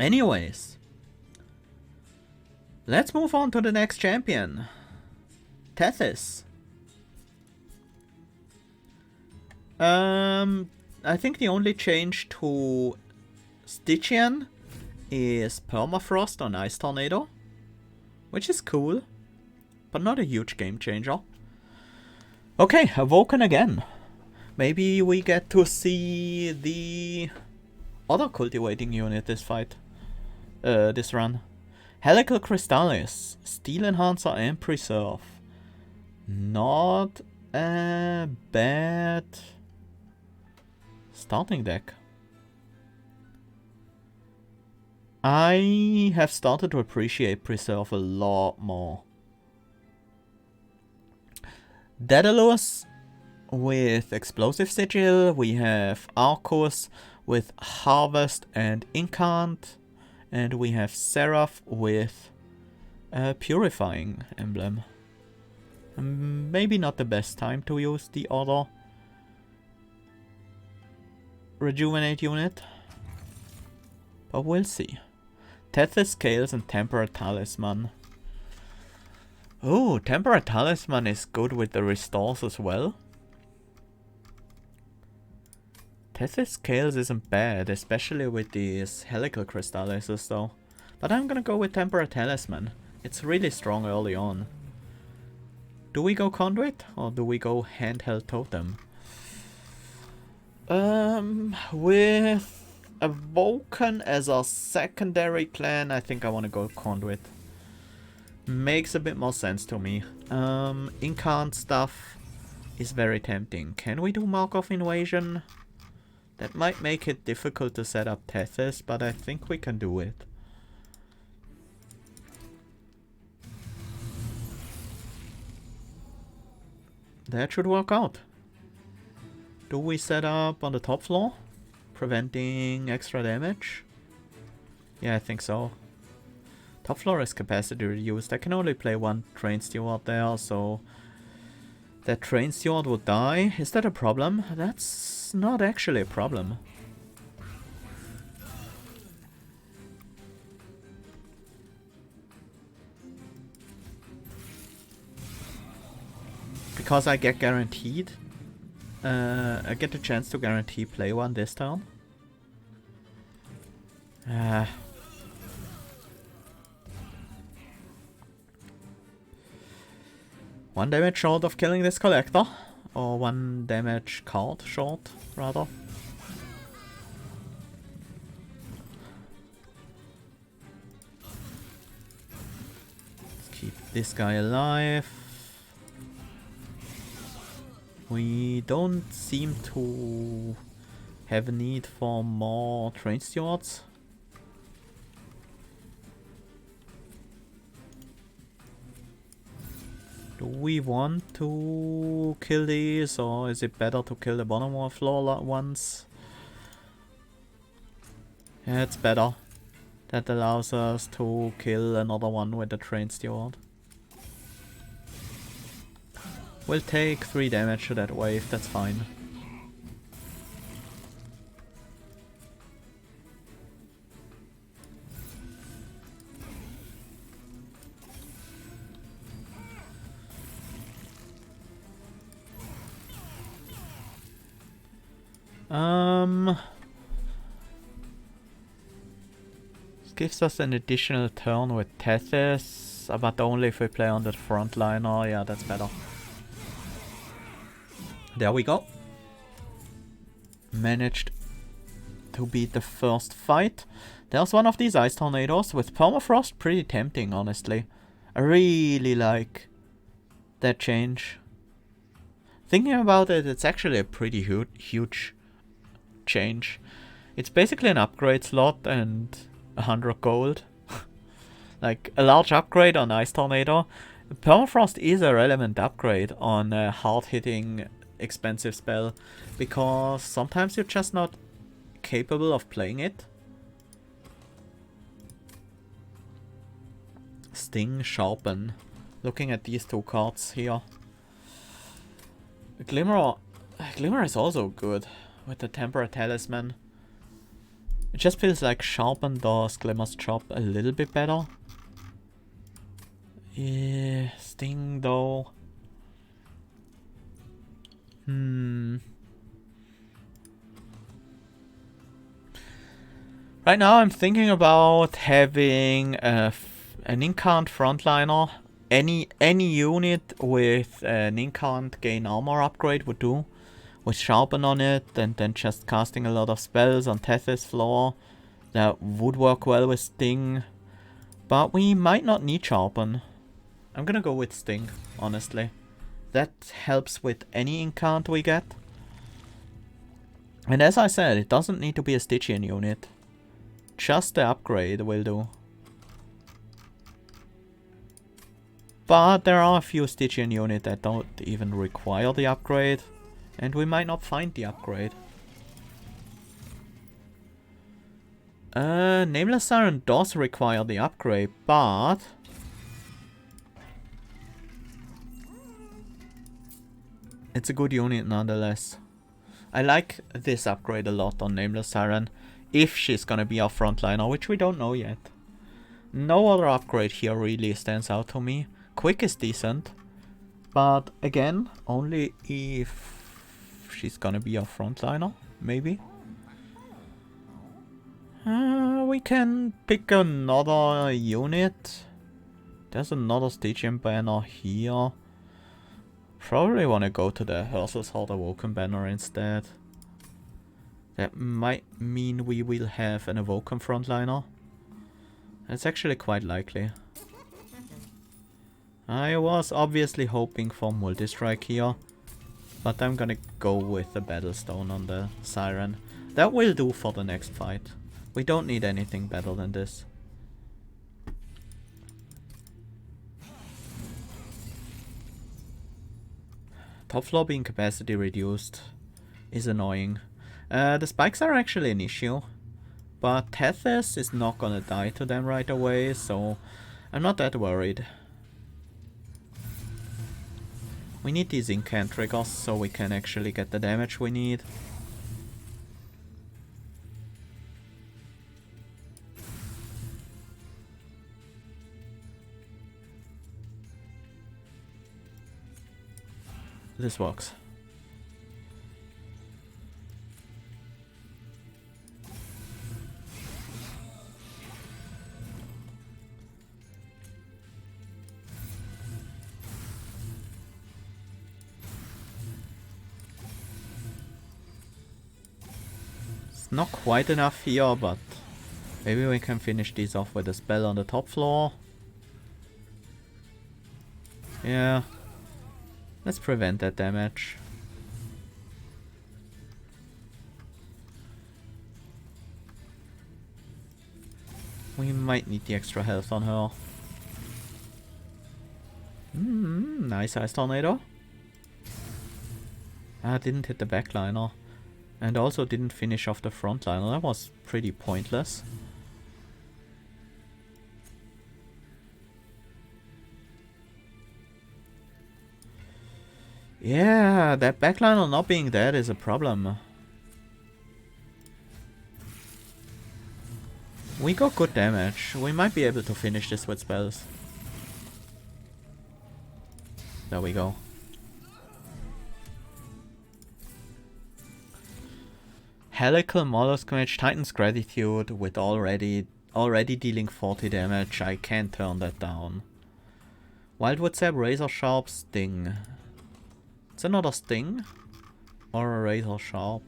Anyways, let's move on to the next champion, Tethys. I think the only change to Stygian is Permafrost on Ice Tornado, which is cool, but not a huge game changer. Okay, Awoken again. Maybe we get to see the other cultivating unit this fight, this run. Helical Crystallis, Steel Enhancer and Preserve. Not a bad starting deck. I have started to appreciate Preserve a lot more. Daedalus with Explosive Sigil, we have Arcus with Harvest and Incant, and we have Seraph with a Purifying Emblem. Maybe not the best time to use the other Rejuvenate unit, but we'll see. Tethys, Scales and Temperate Talisman. Oh, Temperate Talisman is good with the restores as well. Tethys Scales isn't bad, especially with these Helical Crystallises though. But I'm gonna go with Temperate Talisman. It's really strong early on. Do we go Conduit or do we go Handheld Totem? With Awoken as our secondary plan, I think I want to go Conduit. Makes a bit more sense to me. Incant stuff is very tempting. Can we do Mark of Invasion? That might make it difficult to set up Tethys, but I think we can do it. That should work out. Do we set up on the top floor? Preventing extra damage? Yeah, I think so. Top floor is capacity reduced. I can only play one Train Steward there, so that Train Steward would die. Is that a problem? That's not actually a problem. Because I get guaranteed. I get the chance to guarantee play one this turn. One damage short of killing this collector. Or one damage card short, rather. Let's keep this guy alive. We don't seem to have a need for more Train Stewards. Do we want to kill these, or is it better to kill the bottom floor ones? Yeah, it's better. That allows us to kill another one with the Train Steward. We'll take 3 damage to that wave, that's fine. Gives us an additional turn with Tethys, but only if we play on the frontliner. Yeah, that's better. There we go. Managed to beat the first fight. There's one of these Ice Tornadoes with Permafrost. Pretty tempting, honestly. I really like that change. Thinking about it, it's actually a pretty huge change. It's basically an upgrade slot and 100 gold. Like a large upgrade on Ice Tornado. Permafrost is a relevant upgrade on a hard-hitting expensive spell, because sometimes you're just not capable of playing it. Sting, Sharpen. Looking at these two cards here. Glimmer is also good with the Temperate Talisman. It just feels like Sharpen does Glimmer's job a little bit better. Yeah, Sting though. Right now I'm thinking about having an Incant frontliner. Any unit with an Incant gain armor upgrade would do. With Sharpen on it, and then just casting a lot of spells on Tethys floor. That would work well with Sting. But we might not need Sharpen. I'm gonna go with Sting, honestly. That helps with any Incant we get. And as I said, it doesn't need to be a Stygian unit. Just the upgrade will do. But there are a few Stygian units that don't even require the upgrade. And we might not find the upgrade. Nameless Siren does require the upgrade, but... it's a good unit nonetheless. I like this upgrade a lot on Nameless Siren. If she's gonna be our frontliner, which we don't know yet. No other upgrade here really stands out to me. Quick is decent. But again, only if she's gonna be our frontliner, maybe. We can pick another unit. There's another Stygian banner here. Probably want to go to the Herzal's Horde Awoken banner instead. That might mean we will have an Awoken frontliner. That's actually quite likely. I was obviously hoping for multi-strike here. But I'm gonna go with the Battlestone on the Siren. That will do for the next fight. We don't need anything better than this. Top floor being capacity reduced is annoying. The spikes are actually an issue. But Tethys is not gonna die to them right away, so I'm not that worried. We need these incant triggers so we can actually get the damage we need. This works. Not quite enough here, but maybe we can finish these off with a spell on the top floor. Yeah. Let's prevent that damage. We might need the extra health on her. Nice Ice Tornado. Didn't hit the backliner. And also didn't finish off the frontliner. That was pretty pointless. Yeah, that backliner not being dead is a problem. We got good damage. We might be able to finish this with spells. There we go. Helical Mollusk Mage, Titan's Gratitude with already dealing 40 damage. I can't turn that down. Wildwood Sap, Razor Sharp, Sting. It's another Sting? Or a Razor Sharp?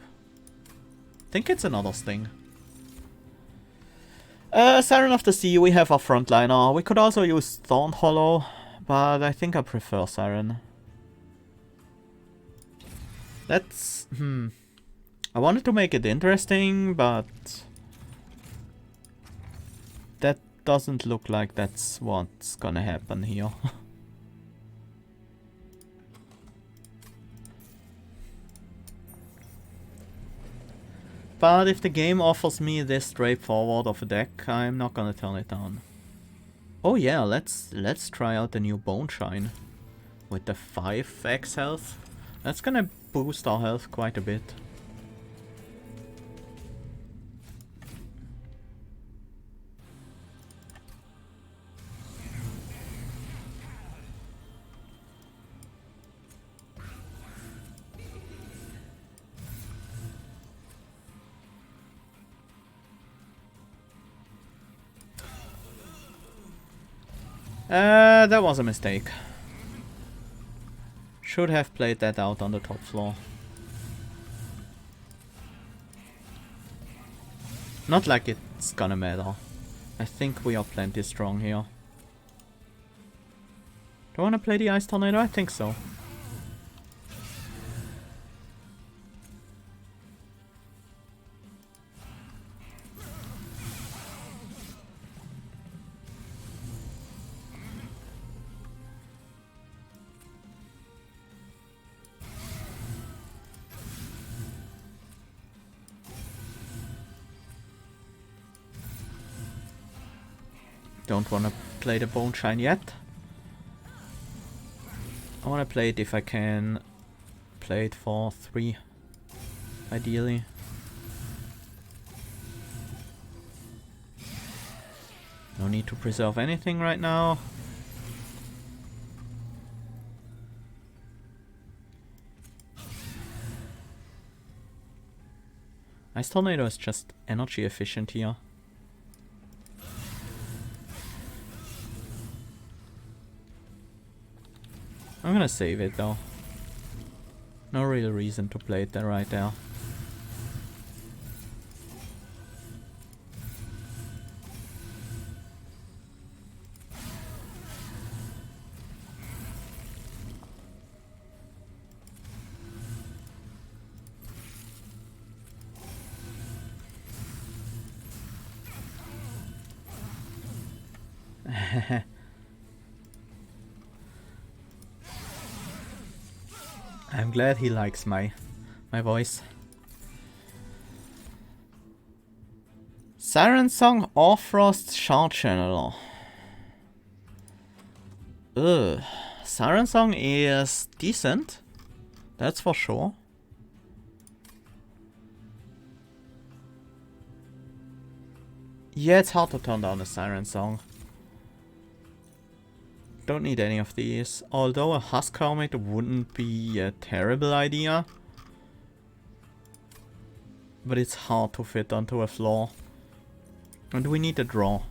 I think it's another Sting. Siren of the Sea, we have our frontliner. We could also use Thorn Hollow, but I think I prefer Siren. That's... I wanted to make it interesting, but that doesn't look like that's what's gonna happen here. But if the game offers me this straightforward of a deck, I'm not gonna turn it down. Oh yeah, let's try out the new Bone Shine with the 5x health. That's gonna boost our health quite a bit. That was a mistake. Should have played that out on the top floor. Not like it's gonna matter. I think we are plenty strong here. Do I wanna play the Ice Tornado? I think so. Don't wanna play the Bone Shine yet. I wanna play it if I can play it for 3, ideally. No need to preserve anything right now. Ice Tornado is just energy efficient here. I'm gonna save it though. No real reason to play it there right there. I'm glad he likes my voice. Siren Song or Frost Shard Channeler. Ugh. Siren Song is decent. That's for sure. Yeah, it's hard to turn down a Siren Song. Don't need any of these. Although a Husk Helmet wouldn't be a terrible idea. But it's hard to fit onto a floor. And we need a draw.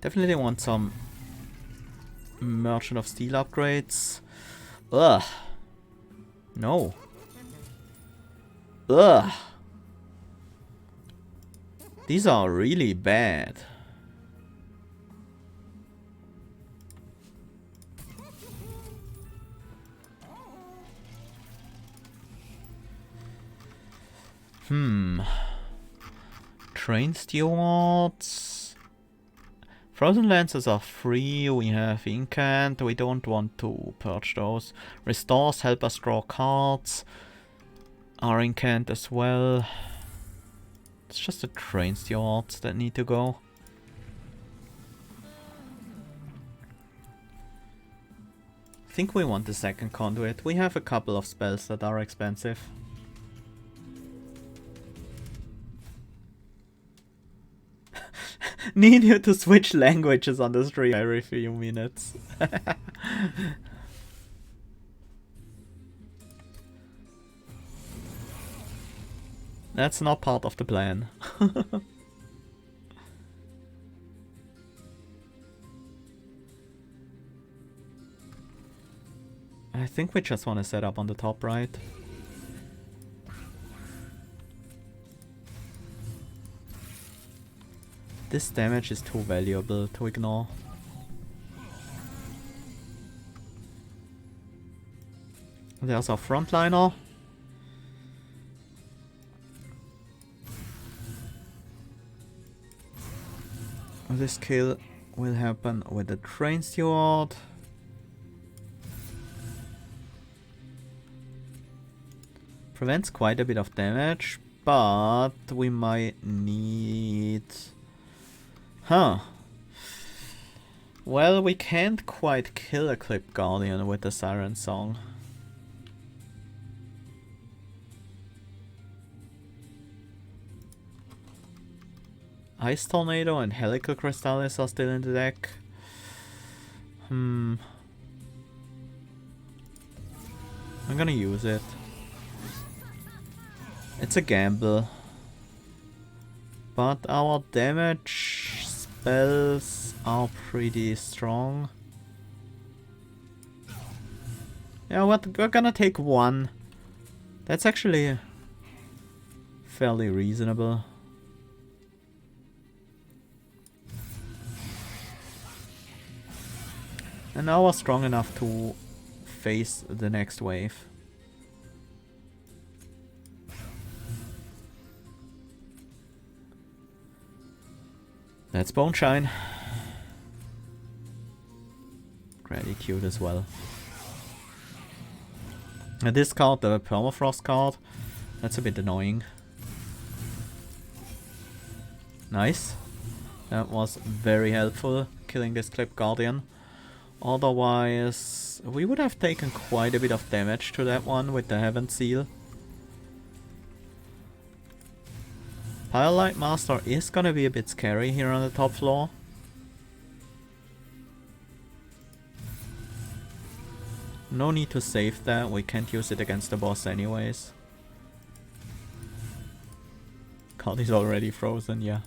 Definitely want some Merchant of Steel upgrades. Ugh. No. Ugh. These are really bad. Train Stewards. Frozen Lances are free. We have Incant. We don't want to purge those. Restores help us draw cards. Are Incant as well. It's just the Train Stewards that need to go. I think we want the second conduit. We have a couple of spells that are expensive. Need you to switch languages on the stream every few minutes. That's not part of the plan. I think we just want to set up on the top right. This damage is too valuable to ignore. There's our frontliner. This kill will happen with the Train Steward. Prevents quite a bit of damage, but we might need... Huh. Well, we can't quite kill a Clip Guardian with the Siren Song. Ice Tornado and Helical Crystallis are still in the deck. I'm gonna use it. It's a gamble. But our damage spells are pretty strong. Yeah, we're gonna take one. That's actually fairly reasonable. And now we're strong enough to face the next wave. That's Bone Shine. Gratitude as well. I discard the Permafrost card. That's a bit annoying. Nice. That was very helpful, killing this Clip Guardian. Otherwise, we would have taken quite a bit of damage to that one with the Heaven Seal. Firelight Master is gonna be a bit scary here on the top floor. No need to save that, we can't use it against the boss anyways. God, he's already frozen, yeah.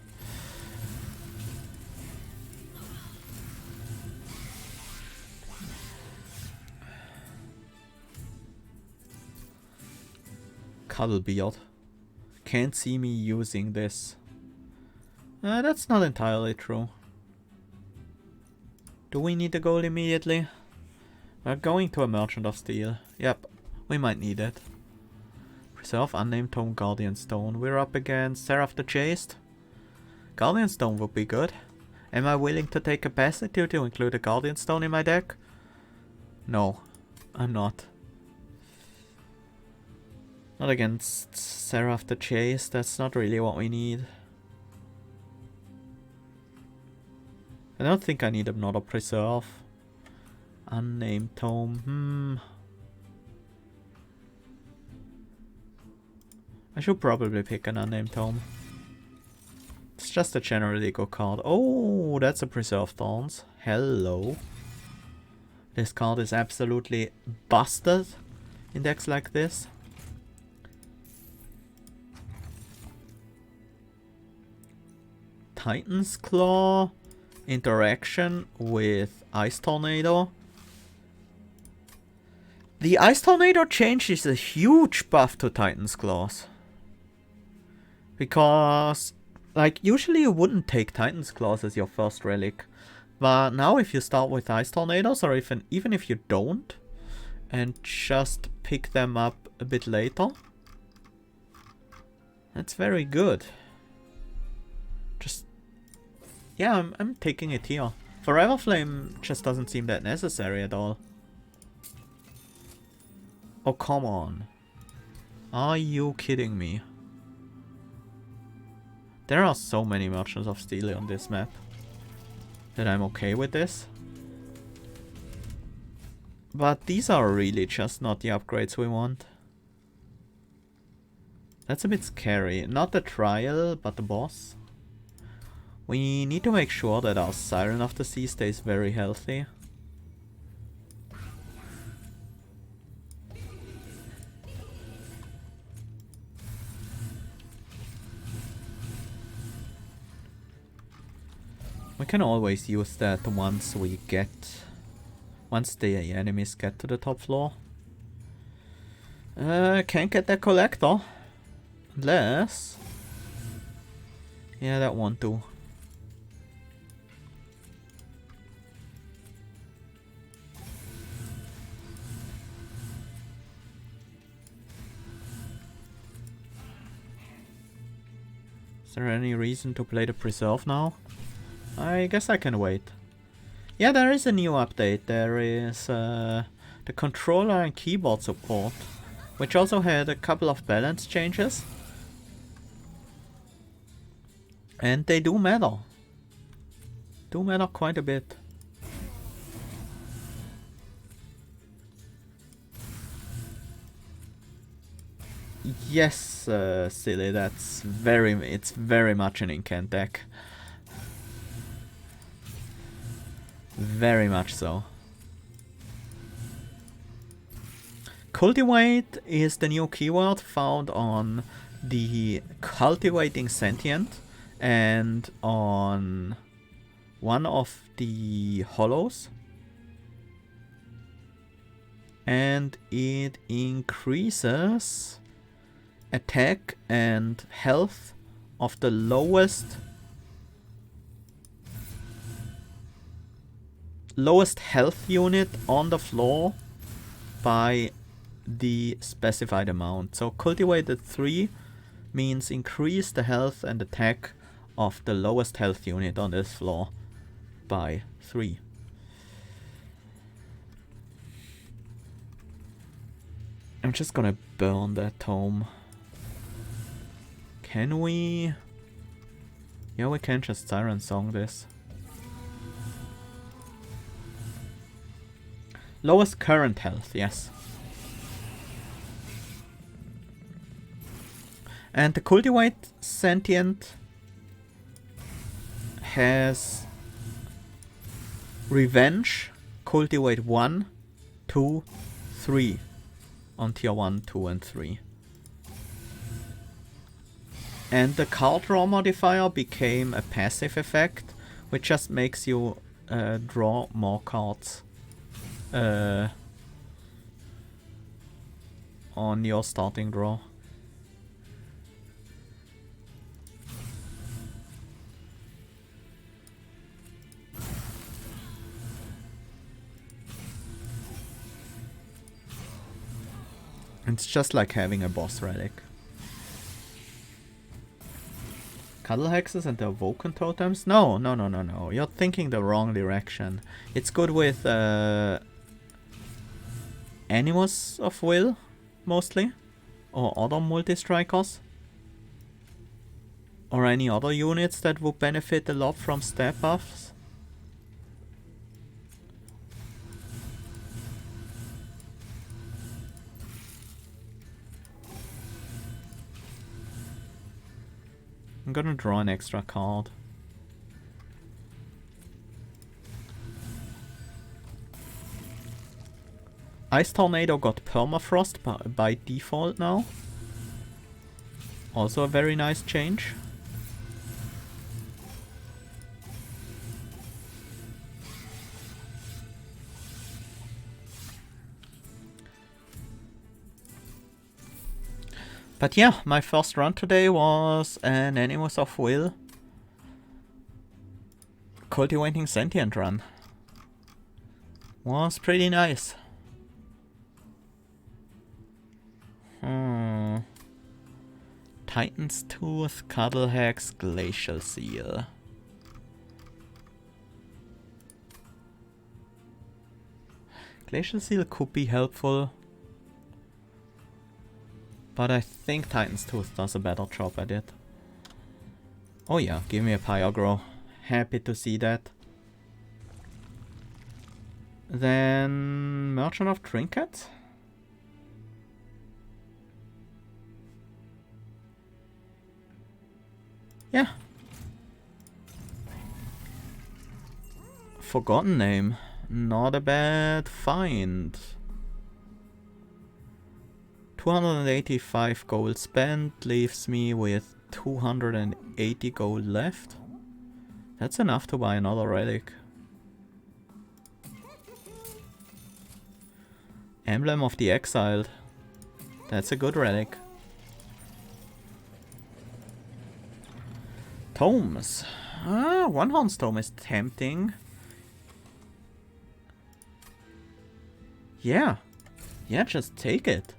Cuddlebeard. Can't see me using this. That's not entirely true. Do we need the gold immediately? We're going to a Merchant of Steel. Yep, we might need it. Preserve Unnamed Tome Guardian Stone. We're up against Seraph the Chaste. Guardian Stone would be good. Am I willing to take capacity to include a Guardian Stone in my deck? No, I'm not. Not against Seraph the Chaste, that's not really what we need. I don't think I need another Preserve. Unnamed Tome, I should probably pick an Unnamed Tome. It's just a generally good card. Oh, that's a Preserve Thorns. Hello. This card is absolutely busted in decks like this. Titan's Claw interaction with Ice Tornado. The Ice Tornado change is a huge buff to Titan's Claws. Because, like, usually you wouldn't take Titan's Claws as your first relic. But now if you start with Ice Tornadoes, or even if you don't, and just pick them up a bit later, that's very good. Just, yeah, I'm taking it here. Forever Flame just doesn't seem that necessary at all. Oh, come on. Are you kidding me? There are so many Merchants of Steel on this map that I'm okay with this. But these are really just not the upgrades we want. That's a bit scary. Not the trial, but the boss. We need to make sure that our Siren of the Sea stays very healthy. We can always use that once the enemies get to the top floor. Can't get that collector. Unless... yeah, that one too. Is there any reason to play the Preserve now? I guess I can wait. Yeah, there is a new update. There is the controller and keyboard support, which also had a couple of balance changes. And they do matter. Do matter quite a bit. Yes, silly, it's very much an incant deck. Very much so. Cultivate is the new keyword found on the Cultivating Sentient And on one of the hollows. And it increases attack and health of the lowest health unit on the floor by the specified amount. So cultivated 3 means increase the health and attack of the lowest health unit on this floor by 3. I'm just gonna burn that tome. Can we? Yeah, we can just Siren Song this. Lowest current health, yes. And the Cultivate Sentient has Revenge, Cultivate 1, 2, 3 on tier 1, 2 and 3. And the card draw modifier became a passive effect, which just makes you draw more cards on your starting draw. It's just like having a boss relic. Cuddle Hexes and the Awoken Totems? No. You're thinking the wrong direction. It's good with Animus of Will, mostly. Or other multi-strikers. Or any other units that would benefit a lot from stat buffs. I'm gonna draw an extra card. Ice Tornado got Permafrost by default now. Also a very nice change. But yeah, my first run today was an Animus of Will Cultivating Sentient run. Was pretty nice. Titan's Tooth, Cuddle Hex, Glacial Seal. Glacial Seal could be helpful. But I think Titan's Tooth does a better job at it. Oh yeah, give me a Pyogro. Happy to see that. Then Merchant of Trinkets. Yeah. Forgotten Name. Not a bad find. 285 gold spent leaves me with 280 gold left. That's enough to buy another relic. Emblem of the Exiled. That's a good relic. Tomes. One Horn's Tome is tempting. Yeah. Yeah, just take it.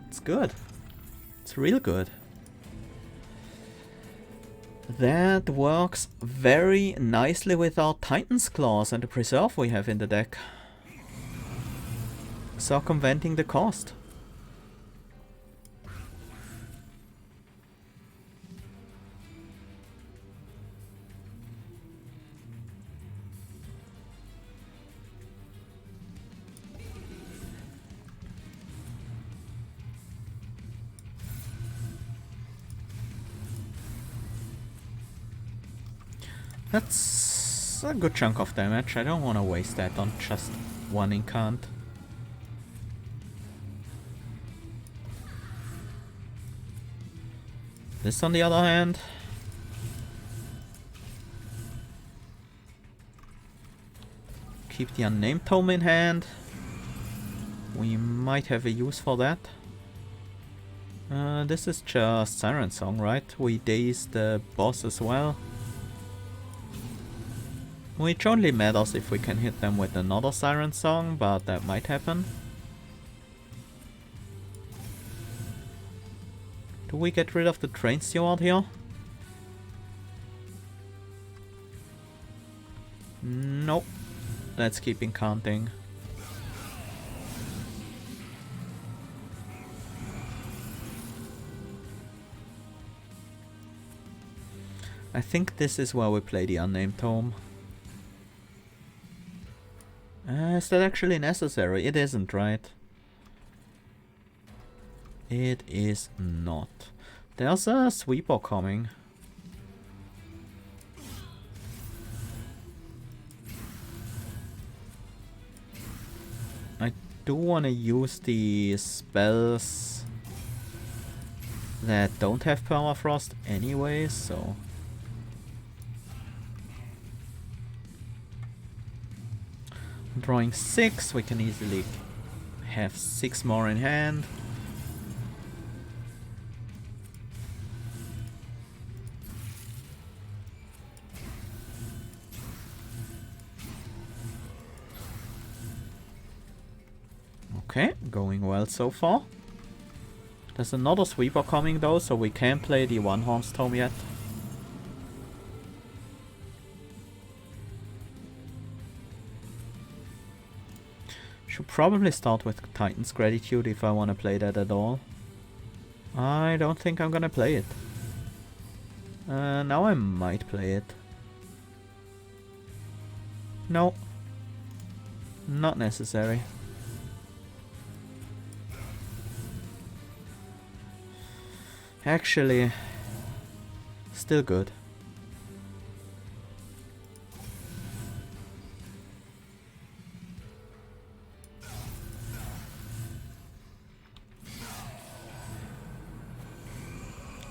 It's good. It's real good. That works very nicely with our Titan's Claws and the Preserve we have in the deck. Circumventing the cost. That's a good chunk of damage. I don't want to waste that on just one incant. This, on the other hand, keep the Unnamed Tome in hand. We might have a use for that. This is just Siren Song, right? We daze the boss as well. Which only matters if we can hit them with another Siren Song, but that might happen. Do we get rid of the train steward here? Nope. Let's keep Incanting. I think this is where we play the Unnamed Tome. Is that actually necessary? It isn't, right? It is not. There's a sweeper coming. I do want to use the spells that don't have permafrost anyway, so... Drawing 6, we can easily have 6 more in hand. Okay, going well so far. There's another sweeper coming though, so we can't play the One Horn's Tome yet. Should probably start with Titan's Gratitude if I want to play that at all. I don't think I'm gonna play it. Now I might play it. No. Not necessary. Actually, still good.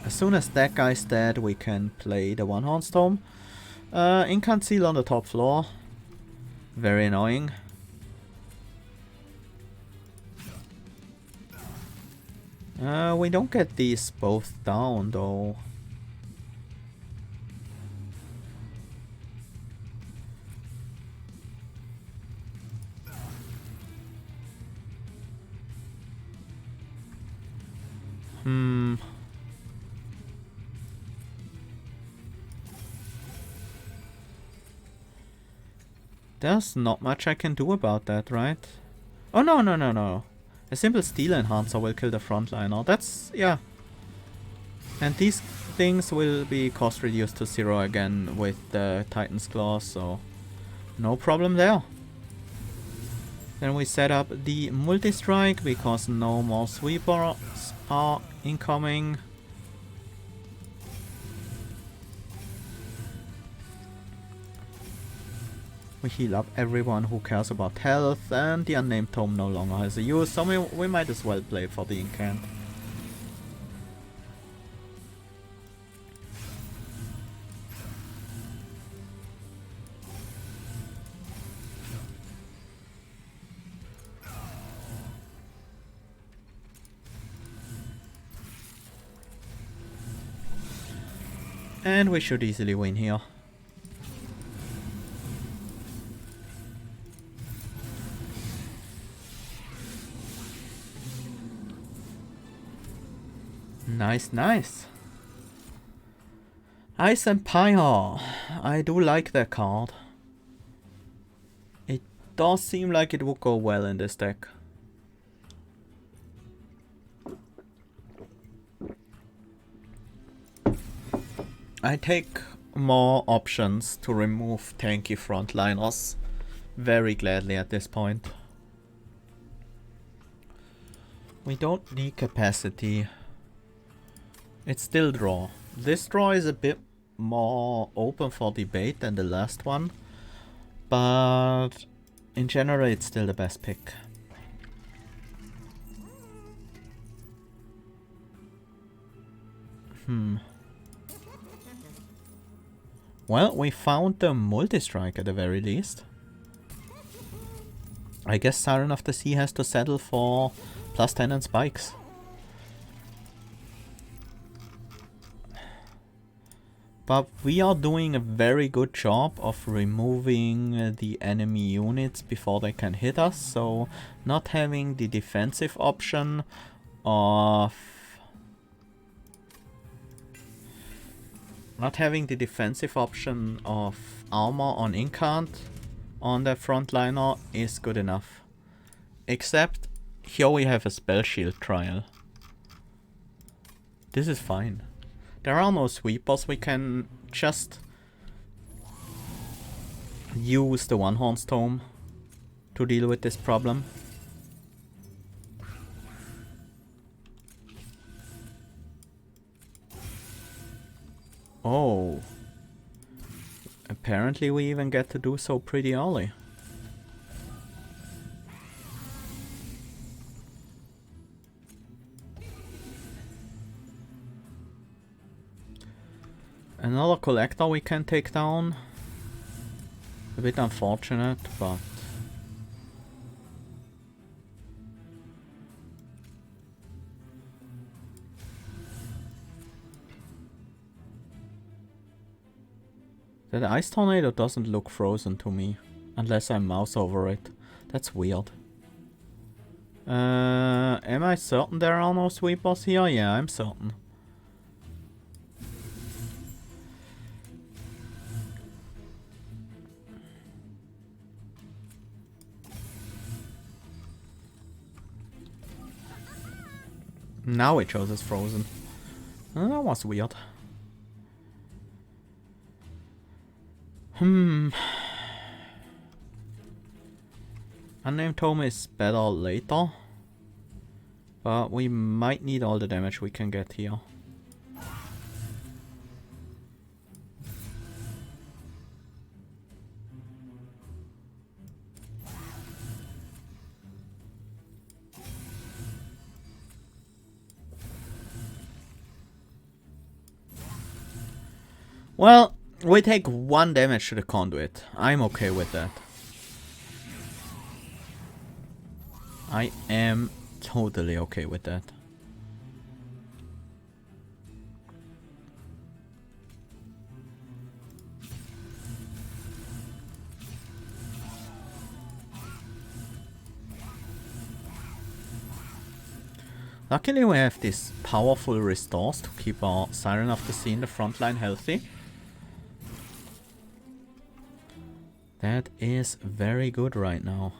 As soon as that guy's dead, we can play the One Horn's Tome. Incant Seal on the top floor. Very annoying. We don't get these both down though. There's not much I can do about that, right? Oh no, no, no, no. A simple Steel Enhancer will kill the frontliner. That's, yeah. And these things will be cost reduced to 0 again with the Titan's Claw, so no problem there. Then we set up the multi-strike because no more sweepers are incoming. We heal up everyone who cares about health, and the Unnamed Tome no longer has a use, so we might as well play for the Incant. And we should easily win here. Nice, nice. Ice Empire. I do like that card. It does seem like it would go well in this deck. I take more options to remove tanky frontliners very gladly at this point. We don't need capacity. It's still draw. This draw is a bit more open for debate than the last one, but in general it's still the best pick. Well, we found the multi-strike at the very least. I guess Siren of the Sea has to settle for +10 and spikes. But we are doing a very good job of removing the enemy units before they can hit us, so not having the defensive option of armor on Incant on the frontliner is good enough. Except here we have a spell shield trial. This is fine. There are no sweepers, we can just use the One Horn's Tome to deal with this problem. Oh. Apparently we even get to do so pretty early. Another collector we can take down. A bit unfortunate, but... That ice tornado doesn't look frozen to me. Unless I mouse over it. That's weird. Am I certain there are no sweepers here? Yeah, I'm certain. Now it shows it's frozen. That was weird. Unnamed Tome is better later. But we might need all the damage we can get here. Well, we take 1 damage to the conduit. I'm okay with that. I am totally okay with that. Luckily we have these powerful restores to keep our Siren of the Sea in the front line healthy. That is very good right now.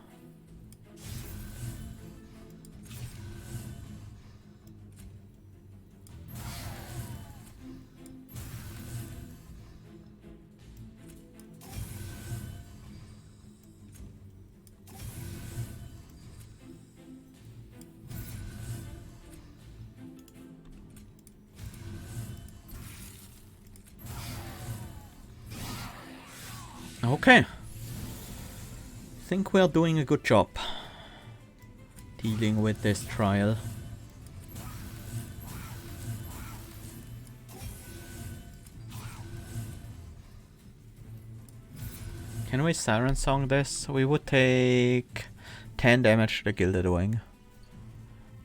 Okay. Think we are doing a good job dealing with this trial. Can we Siren Song this? We would take 10 damage to the Gilded Wing.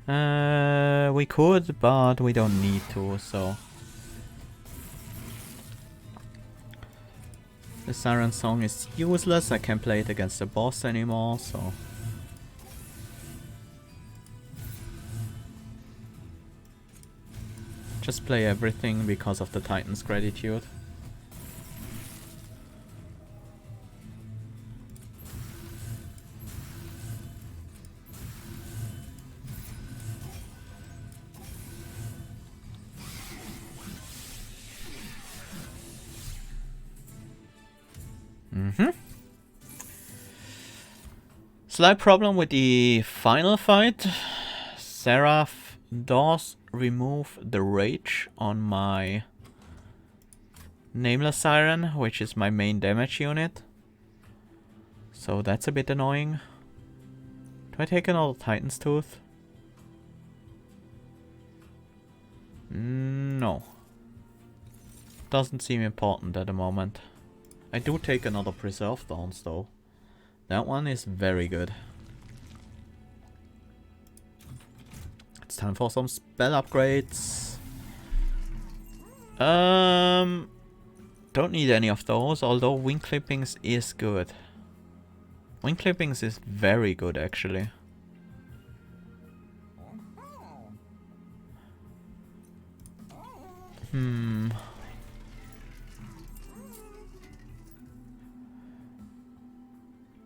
We could, but we don't need to, so... The Siren Song is useless, I can't play it against the boss anymore, so... Just play everything because of the Titan's Gratitude. Slight problem with the final fight. Seraph does remove the rage on my Nameless Siren, which is my main damage unit. So that's a bit annoying. Do I take another Titan's Tooth? No. Doesn't seem important at the moment. I do take another Preserve Thorns though. That one is very good. time for some spell upgrades. Don't need any of those, although wing clippings is good. Wing clippings is very good, actually.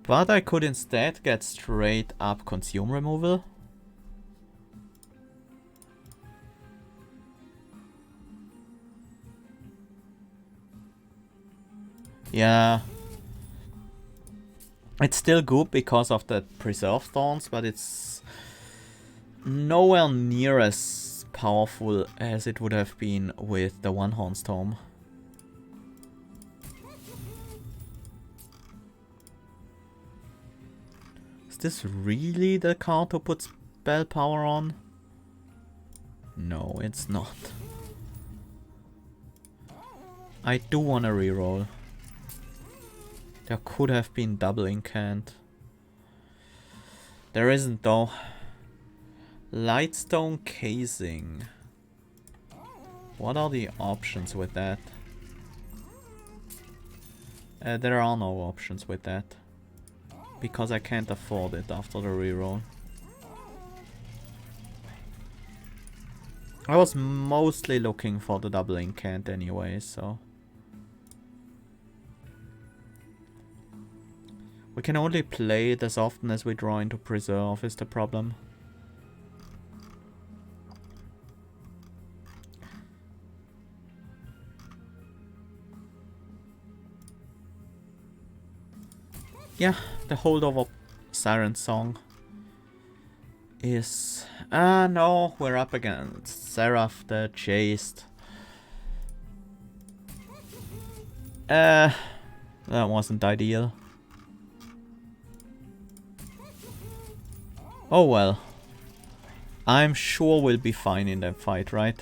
But I could instead get straight up consume removal. Yeah. It's still good because of the preserve thorns, but it's nowhere near as powerful as it would have been with the one horn storm. Is this really the card to put spell power on? No, it's not. I do want to reroll. There could have been double incant. There isn't though. Lightstone casing. What are the options with that? There are no options with that. Because I can't afford it after the reroll. I was mostly looking for the double incant anyway, so... We can only play it as often as we draw into preserve is the problem. Yeah, the holdover Siren Song is... no, we're up against Seraph the Chaste. That wasn't ideal. Oh well. I'm sure we'll be fine in that fight, right?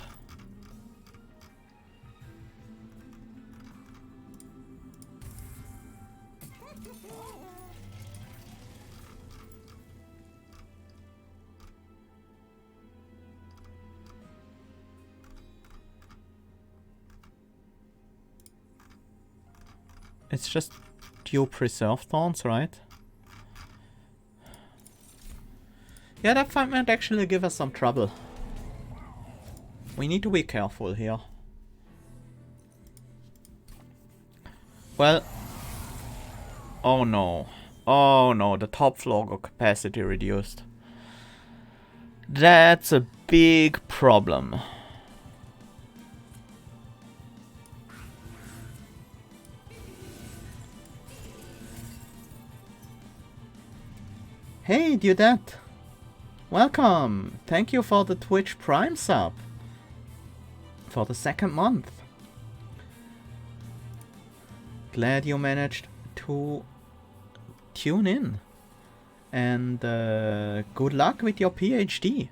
It's just dual preserve thorns, right? Yeah, that fight might actually give us some trouble. We need to be careful here. Well... Oh no. Oh no, the top floor got capacity reduced. That's a big problem. Hey, Dudette! Welcome! Thank you for the Twitch Prime sub. For the 2nd month. Glad you managed to tune in. And good luck with your PhD.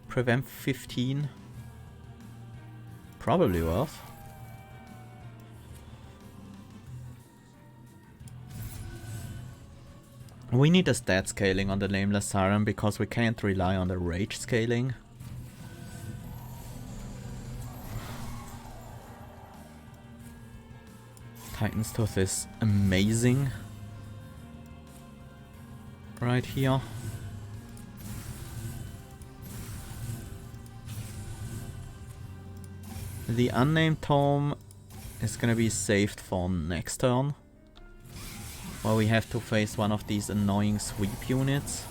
Prevent 15. Probably worth. We need a stat scaling on the Nameless Siren because we can't rely on the rage scaling. Titan's Tooth is amazing. Right here. The Unnamed Tome is gonna be saved for next turn. Well, we have to face one of these annoying sweep units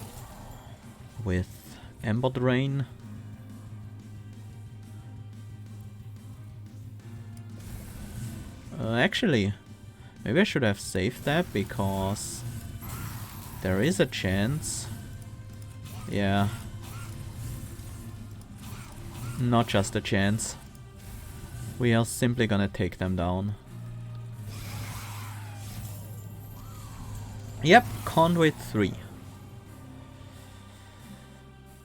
with Ember Drain. Actually, maybe I should have saved that because there is a chance. Yeah. Not just a chance. We are simply gonna take them down. Yep, Conduit 3.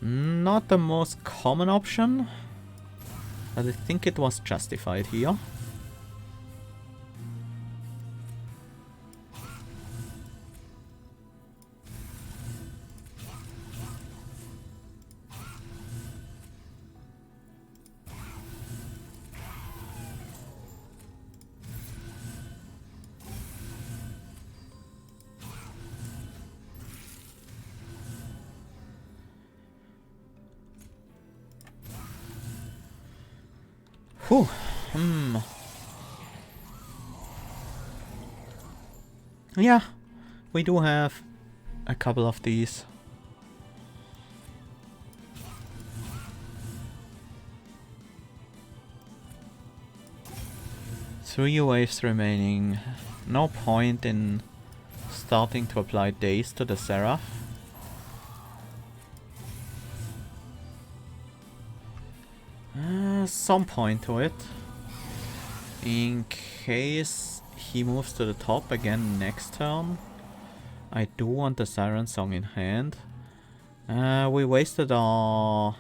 Not the most common option, but I think it was justified here. Whew. Yeah, we do have a couple of these. Three waves remaining. No point in starting to apply daze to the Seraph. Some point to it. In case he moves to the top again next turn. I do want the Siren Song in hand. We wasted our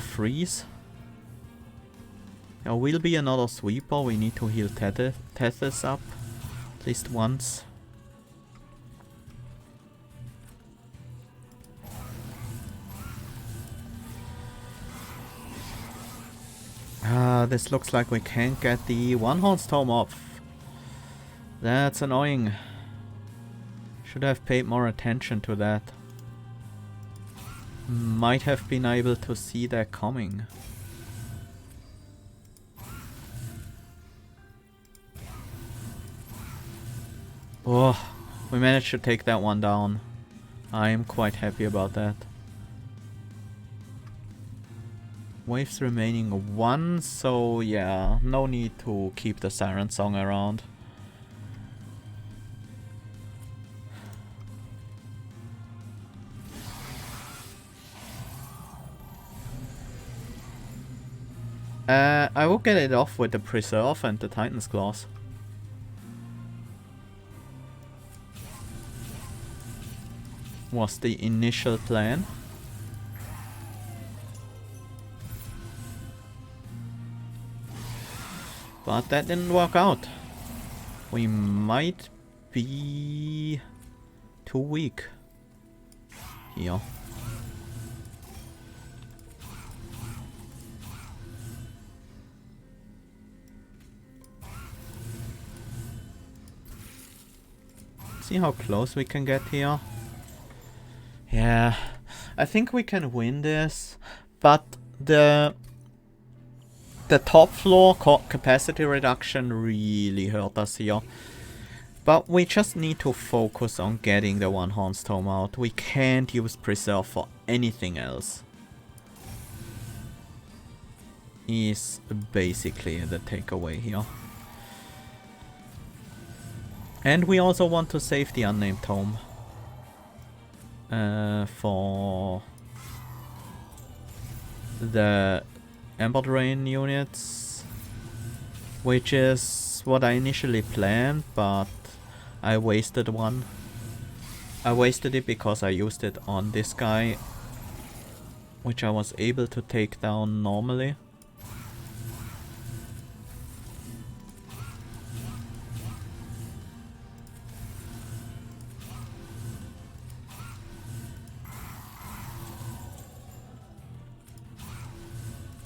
freeze. There will be another sweeper. We need to heal Tethys up at least once. This looks like we can't get the one-horn storm off. That's annoying. Should have paid more attention to that. Might have been able to see that coming. Oh, we managed to take that one down. I am quite happy about that. Waves remaining 1, so yeah, no need to keep the Siren Song around. I will get it off with the Preserve and the Titan's Claws. Was the initial plan. But that didn't work out. We might be too weak here. See how close we can get here. Yeah, I think we can win this, but the top floor capacity reduction really hurt us here. But we just need to focus on getting the one-horn storm out. We can't use Preserve for anything else. Is basically the takeaway here. And we also want to save the unnamed tome. For the Embered Rain units, which is what I initially planned, but I wasted one. I wasted it because I used it on this guy, which I was able to take down normally.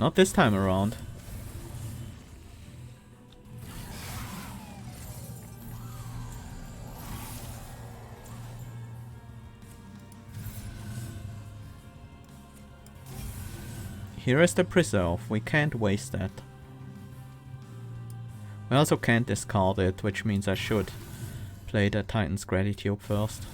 Not this time around. Here is the Preserve. We can't waste that. We also can't discard it, which means I should play the Titan's Gratitude first.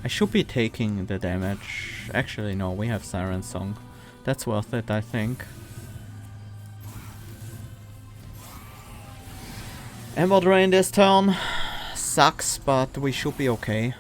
I should be taking the damage. Actually, no, we have Siren Song. That's worth it, I think. Embered Rain this turn. Sucks, but we should be okay.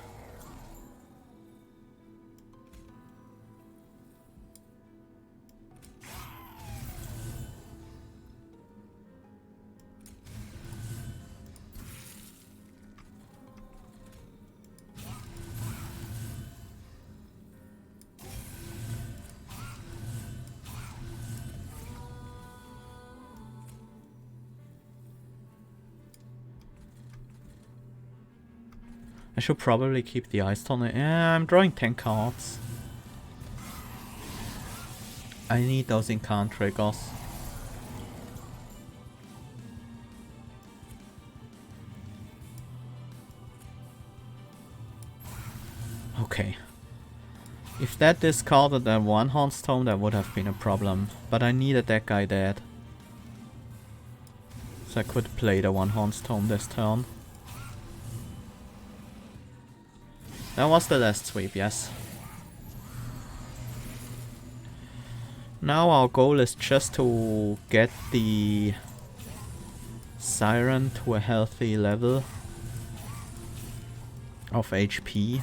I should probably keep the Ice Tornado. Yeah, I'm drawing 10 cards. I need those incant triggers. Okay. If that discarded a one-horn stone, that would have been a problem. But I needed that guy dead. So I could play the one-horn stone this turn. That was the last sweep, yes. Now our goal is just to get the Siren to a healthy level of HP.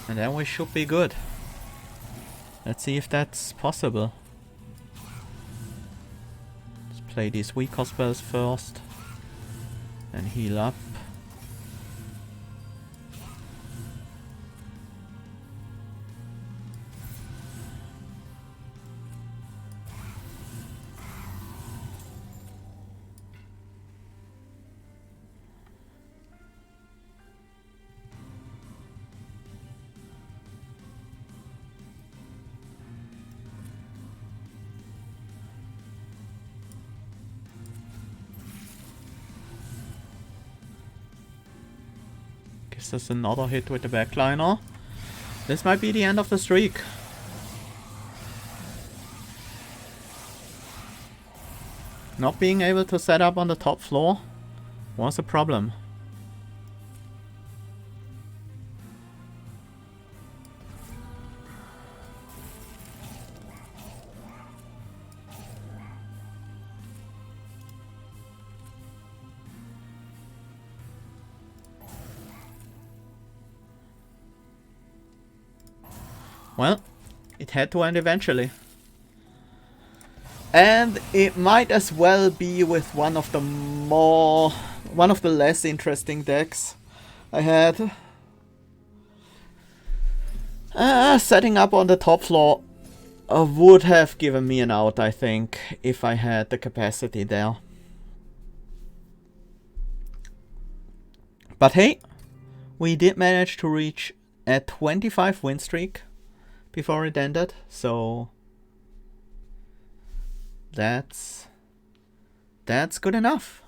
And then we should be good. Let's see if that's possible. Let's play these weaker spells first. And heal up. Gives us another hit with the backliner. This might be the end of the streak. Not being able to set up on the top floor was a problem. Well, it had to end eventually. And it might as well be with one of the less interesting decks I had. Setting up on the top floor would have given me an out, I think, if I had the capacity there. But hey, we did manage to reach a 25 win streak before it ended, so that's good enough.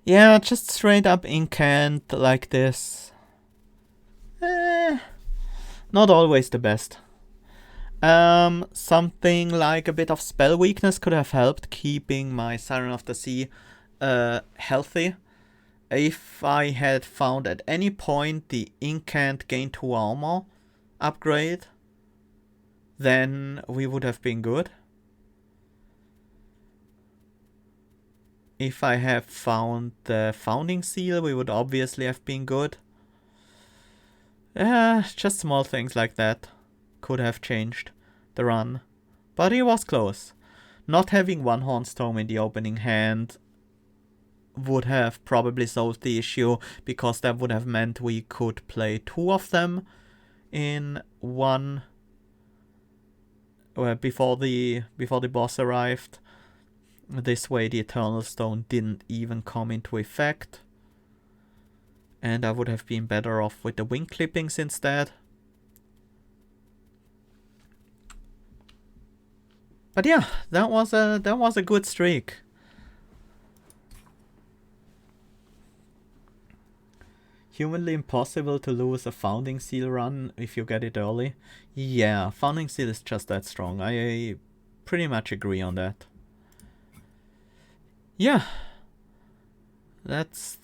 Yeah, just straight up incant like this. Not always the best. Something like a bit of spell weakness could have helped keeping my Siren of the Sea healthy. If I had found at any point the incant gain 2 armor upgrade, then we would have been good. If I have found the Founding Seal, we would obviously have been good. Just small things like that could have changed the run. But it was close. Not having one Hornstone in the opening hand would have probably solved the issue, because that would have meant we could play 2 of them in one before the boss arrived. This way the Eternal Stone didn't even come into effect, and I would have been better off with the wing clippings instead. But yeah, that was a good streak. Humanly impossible to lose a Founding Seal run if you get it early. Yeah, Founding Seal is just that strong. I pretty much agree on that. Yeah, that's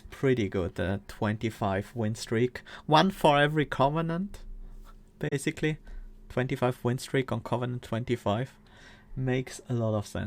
pretty good. A 25 win streak, 1 for every Covenant, basically. 25 win streak on Covenant 25 makes a lot of sense.